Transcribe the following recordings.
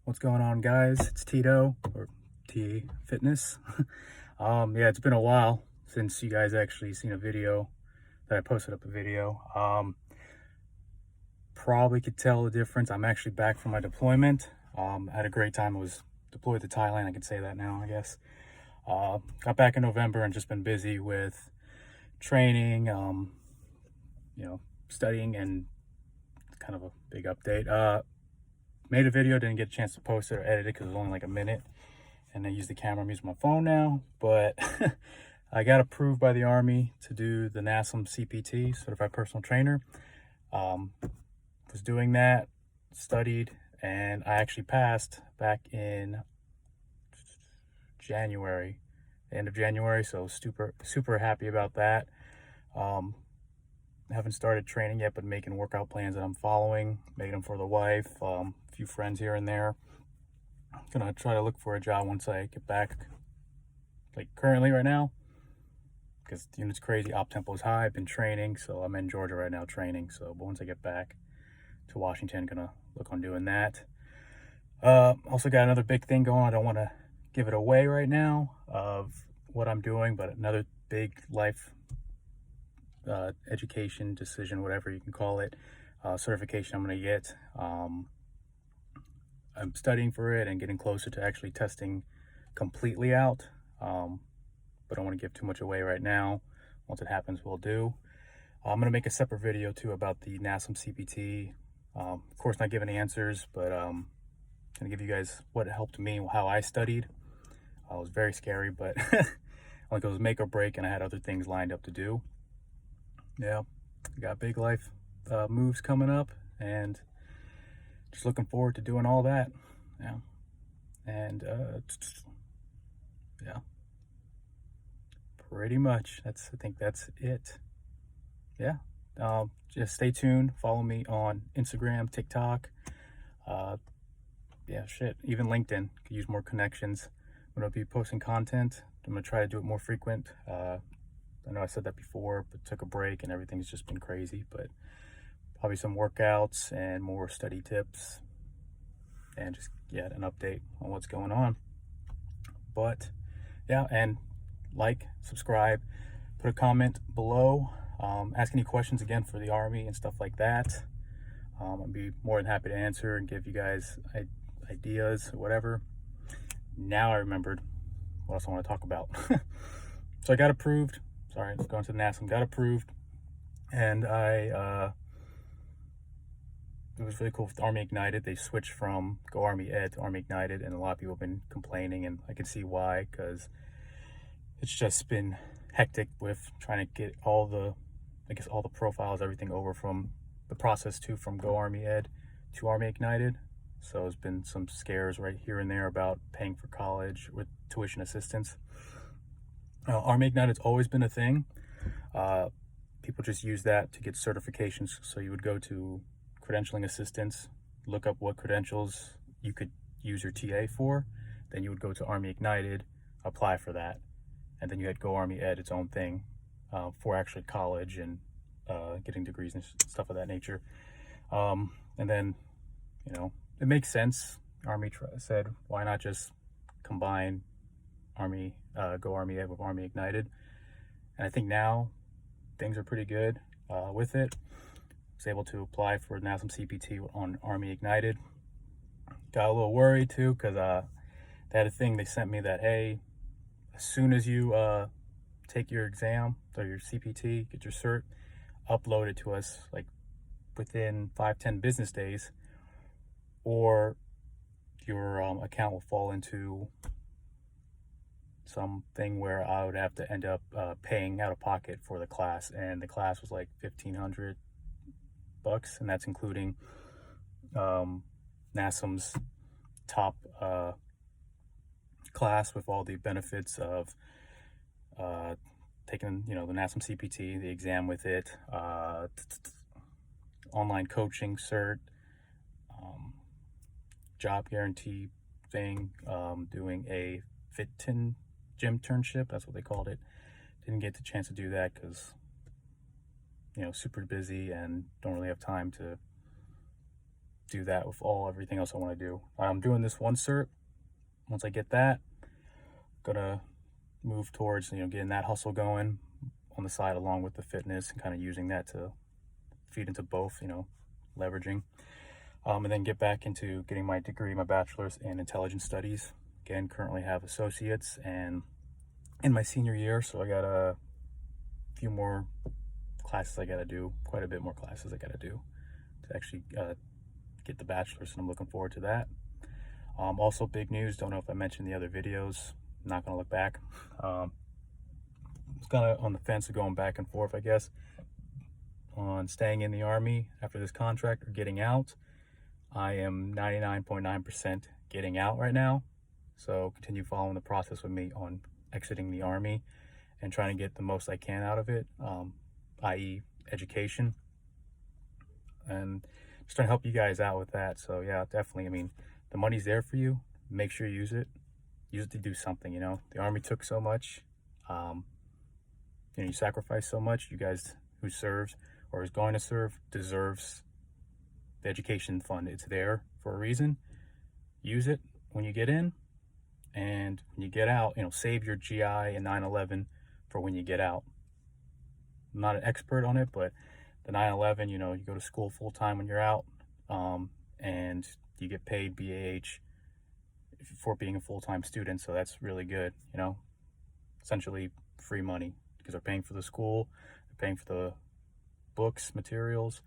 What's going on, guys? It's Tito, or T Fitness. Yeah, it's been a while since you guys actually seen a video that I posted up a video. Probably could tell the difference. I'm actually back from my deployment. I had a great time. I was deployed to Thailand. I can say that now, I guess. Got back in November and just been busy with training, studying, and kind of a big update. Made a video, didn't get a chance to post it or edit it because it was only like a minute, and I use the camera. I'm using my phone now, but I got approved by the Army to do the NASM CPT, Certified Personal Trainer. Was doing that, studied, and I actually passed back in January, the end of January, so super happy about that. Haven't started training yet, but making workout plans that I'm following, making them for the wife, a few friends here and there. Gonna try to look for a job once I get back, like currently right now, because the unit's crazy. Op tempo is high. I've been training, so I'm in Georgia right now training. So, but once I get back to Washington, gonna look on doing that. Also got another big thing going. I don't want to give it away right now of what I'm doing, but another big life education decision, whatever you can call it, certification I'm gonna get. I'm studying for it and getting closer to actually testing completely out. But I don't want to give too much away right now. Once it happens, we'll do. I'm going to make a separate video too about the NASM CPT. Of course, not giving answers, but going to give you guys what helped me, how I studied. It was very scary, but like it was make or break, and I had other things lined up to do. Yeah, got big life moves coming up, and just looking forward to doing all that. Yeah, and yeah, pretty much. I think that's it. Yeah. Just stay tuned. Follow me on Instagram, TikTok. Yeah, shit. Even LinkedIn. Could use more connections. I'm gonna be posting content. I'm gonna try to do it more frequent. I know I said that before, but took a break and everything's just been crazy. But probably some workouts and more study tips, and just an update on what's going on. But yeah, and like, subscribe, put a comment below. Ask any questions again for the Army and stuff like that. I'd be more than happy to answer and give you guys ideas or whatever. Now I remembered what else I want to talk about. So I got approved. Sorry, let's go into the NASM. Got approved, and it was really cool with Army Ignited. They switched from Go Army Ed to Army Ignited, and a lot of people have been complaining, and I can see why, because it's just been hectic with trying to get all the profiles, everything over from the process from Go Army Ed to Army Ignited. So there's been some scares right here and there about paying for college with tuition assistance. Army Ignited's always been a thing. People just use that to get certifications. So you would go to credentialing assistance, look up what credentials you could use your TA for. Then you would go to Army Ignited, apply for that. And then you had Go Army Ed, its own thing, for actually college and getting degrees and stuff of that nature. And then, it makes sense. Army said, why not just combine Go Army Ed with Army Ignited? And I think now things are pretty good with it. I was able to apply for NASM CPT on Army Ignited. Got a little worried too, because they had a thing they sent me that, hey, as soon as you take your exam or your CPT, get your cert, upload it to us like within 5-10 business days, or your account will fall into something where I would have to end up paying out of pocket for the class. And the class was like $1,500, and that's including NASM's top class with all the benefits of taking the NASM CPT, the exam with it, online coaching cert, job guarantee thing, doing a Fit10 gym internship. That's what they called it. Didn't get the chance to do that because super busy and don't really have time to do that with everything else I want to do. I'm doing this one cert. Once I get that, gonna move towards getting that hustle going on the side along with the fitness, and kind of using that to feed into both, leveraging. And then get back into getting my degree, my bachelor's in intelligence studies. Again, currently have associates and in my senior year, so I got a few more classes I got to do, quite a bit more classes I got to do to actually get the bachelor's, and I'm looking forward to that. Also, big news, don't know if I mentioned the other videos, I'm not going to look back. I was kind of on the fence of going back and forth, I guess, on staying in the Army after this contract or getting out. I am 99.9% getting out right now, so continue following the process with me on exiting the Army and trying to get the most I can out of it, i.e. education, and just trying to help you guys out with that. So yeah, definitely, I mean, the money's there for you, make sure you use it to do something. The Army took so much, you sacrificed so much. You guys who serves or is going to serve deserves the education fund. It's there for a reason. Use it when you get in, and when you get out, save your GI and 9/11 for when you get out. I'm not an expert on it, but the 9/11, you go to school full time when you're out, and you get paid BAH for being a full-time student, so that's really good. Essentially free money, because they're paying for the school, they're paying for the books, materials,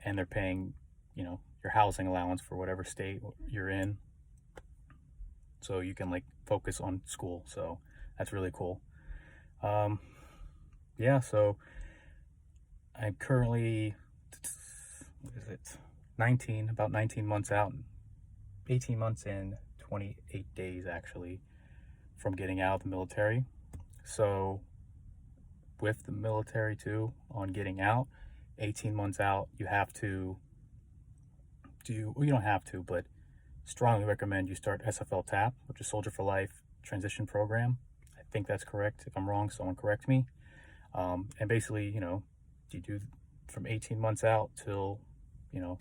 and they're paying your housing allowance for whatever state you're in, so you can focus on school. So that's really cool. Yeah, so I'm currently, about 19 months out, 18 months and 28 days actually from getting out of the military. So with the military too, on getting out, 18 months out, you have to you don't have to, but strongly recommend you start SFL TAP, which is Soldier for Life Transition Program. I think that's correct. If I'm wrong, someone correct me. And basically, you do from 18 months out till, pretty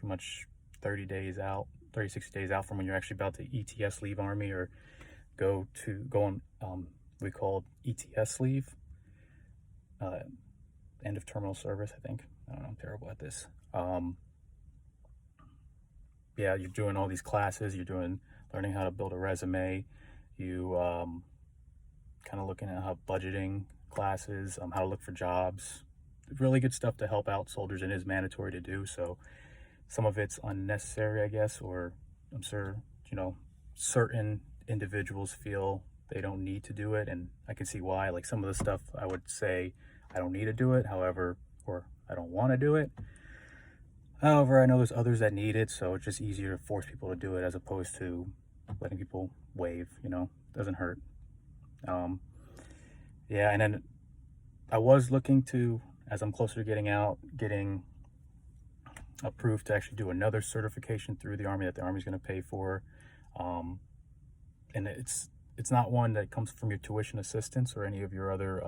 much 60 days out from when you're actually about to ETS leave Army, or go on, we call ETS leave, end of terminal service, I think. I don't know, I'm terrible at this. Yeah, you're doing all these classes, learning how to build a resume, you kind of looking at how budgeting classes, how to look for jobs, really good stuff to help out soldiers, and is mandatory to do. So some of it's unnecessary, I guess, or I'm sure, certain individuals feel they don't need to do it, and I can see why. Some of the stuff I would say I don't need to do it, however, or I don't want to do it. However, I know there's others that need it, so it's just easier to force people to do it as opposed to letting people waive, doesn't hurt. Yeah, and then I was looking to, as I'm closer to getting approved to actually do another certification through the Army that the Army's going to pay for. And it's not one that comes from your tuition assistance or any of your other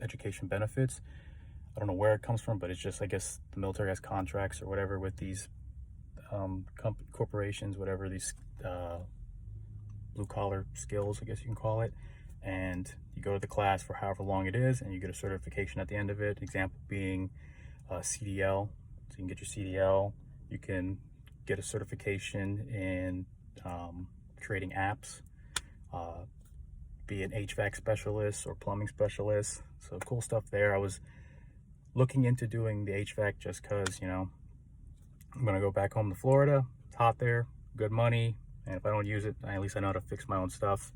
education benefits. I don't know where it comes from, but it's just, I guess the military has contracts or whatever with these corporations, whatever, these blue collar skills, I guess you can call it. And you go to the class for however long it is, and you get a certification at the end of it. Example being CDL. So you can get your CDL. You can get a certification in creating apps, be an HVAC specialist or plumbing specialist. So cool stuff there. I was looking into doing the HVAC just because, I'm going to go back home to Florida. It's hot there, good money, and if I don't use it, at least I know how to fix my own stuff.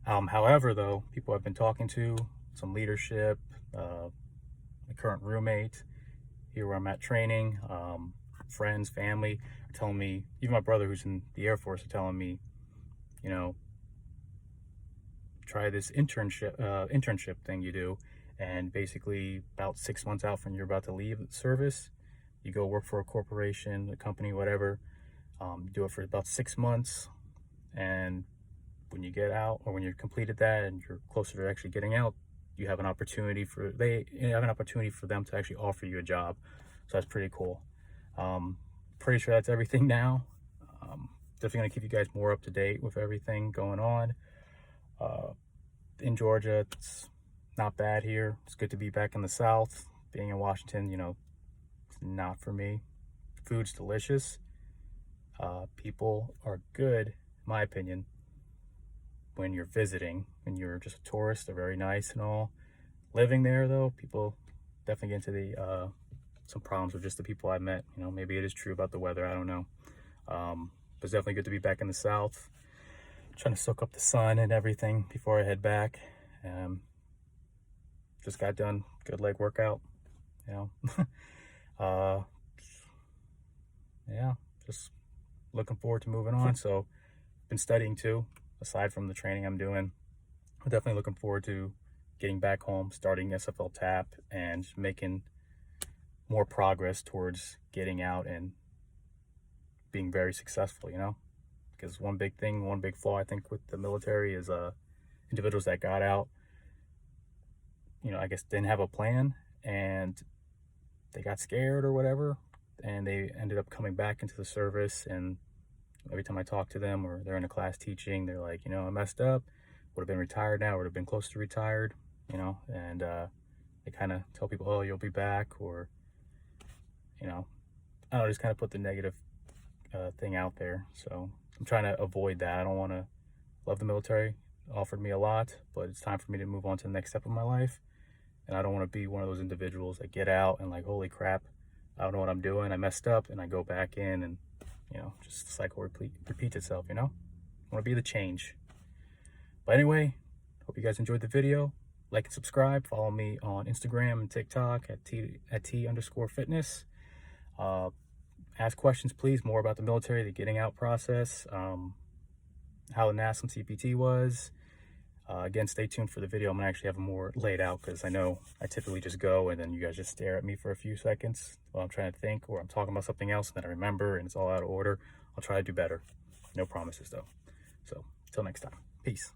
However, though, people I've been talking to, some leadership, my current roommate, here where I'm at training, friends, family, are telling me, even my brother who's in the Air Force, are telling me, try this internship thing you do. And basically about 6 months out from you're about to leave service, you go work for a corporation, a company, whatever, do it for about 6 months, and when you get out, or when you're completed that and you're closer to actually getting out, you have an opportunity for them to actually offer you a job. So that's pretty cool. pretty sure that's everything now. Definitely going to keep you guys more up to date with everything going on. In Georgia, it's not bad here. It's good to be back in the South. Being in Washington, you know, it's not for me. Food's delicious. People are good, in my opinion, when you're visiting. When you're just a tourist, they're very nice and all. Living there, though, people definitely get into the some problems with just the people I met. You know, maybe it is true about the weather. I don't know. But it's definitely good to be back in the South. Trying to soak up the sun and everything before I head back. Just got done. Good leg workout. You know. Yeah, just looking forward to moving on. So, been studying too, aside from the training I'm doing. I'm definitely looking forward to getting back home, starting SFL TAP, and making more progress towards getting out and being very successful, you know? Because one big thing, one big flaw I think with the military is individuals that got out, you know, I guess didn't have a plan and they got scared or whatever, and they ended up coming back into the service. And every time I talk to them or they're in a class teaching, they're like, you know, I messed up, would have been retired now, would have been close to retired, you know, and they kind of tell people, oh, you'll be back, or, you know, I don't know, just kind of put the negative thing out there. So I'm trying to avoid that. I don't want to love the military. It offered me a lot, but it's time for me to move on to the next step of my life. And I don't want to be one of those individuals that get out and like, holy crap, I don't know what I'm doing. I messed up, and I go back in and, you know, just the cycle repeats itself, you know? I want to be the change. But anyway, hope you guys enjoyed the video. Like and subscribe. Follow me on Instagram and TikTok at T_fitness. Ask questions, please, more about the military, the getting out process, how the NASM CPT was. Again, stay tuned for the video. I'm going to actually have more laid out, because I know I typically just go and then you guys just stare at me for a few seconds while I'm trying to think, or I'm talking about something else and then I remember and it's all out of order. I'll try to do better. No promises, though. So, until next time. Peace.